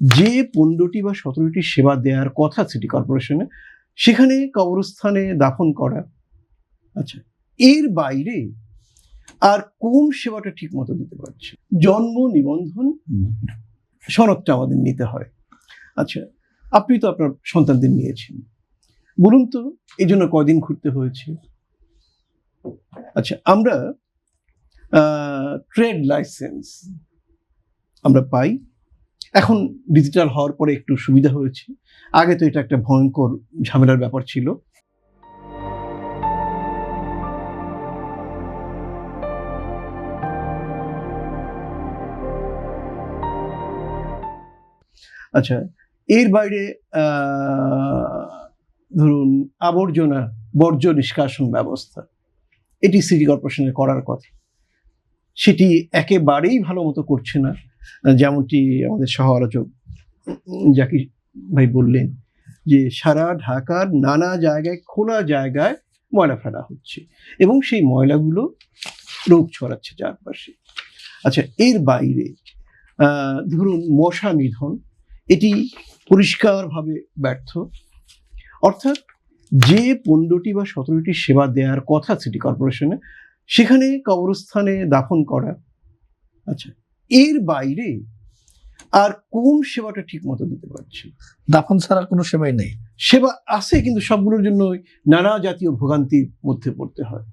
যে 15টি বা 17টি সেবা দেওয়ার কথা সিটি কর্পোরেশনে, সেখানে কবরস্থানে দাফন করা, আচ্ছা, এর বাইরে আর কোন সেবাটা ঠিক মতো দিতে পারছে? জন্ম নিবন্ধন সনদটা আমাদের নিতে হয়। আচ্ছা, আপনি তো আপনার সন্তানদের নিয়েছেন, বলুন তো এই জন্য কয়দিন ঘুরতে হয়েছে? আচ্ছা, আমরা ট্রেড লাইসেন্স আমরা পাই এখন, ডিজিটাল হওয়ার পরে একটু সুবিধা হয়েছে। আগে তো এটা একটা ভয়ঙ্কর ঝামেলার ব্যাপার ছিল। আচ্ছা, এর বাইরে ধরুন আবর্জনা বর্জ্য নিষ্কাশন ব্যবস্থা, এটি সিটি কর্পোরেশনের করার কথা, সেটি একেবারেই ভালো মতো করছে না। যেমনটি আমাদের সহ আলোচক জাকির ভাই বললেন যে সারা ঢাকার নানা জায়গায় খোলা জায়গায় ময়লা ফেলা হচ্ছে এবং সেই ময়লাগুলো রোগ ছড়াচ্ছে চারপাশে। আচ্ছা, এর বাইরে ধরুন মশা নিধন, এটি পরিষ্কারভাবে ব্যর্থ। অর্থাৎ যে 15টি বা 17টি সেবা দেওয়ার কথা সিটি কর্পোরেশনে, সেখানে কবরস্থানে দাফন করা, আচ্ছা, এর বাইরে আর কোন সেবাটা ঠিক মতো দিতে পারছে? দাফন ছাড়া কোনো সেবাই নেই। সেবা আছে কিন্তু সবগুলোর জন্য নানা জাতীয় ভোগান্তির মধ্যে পড়তে হয়।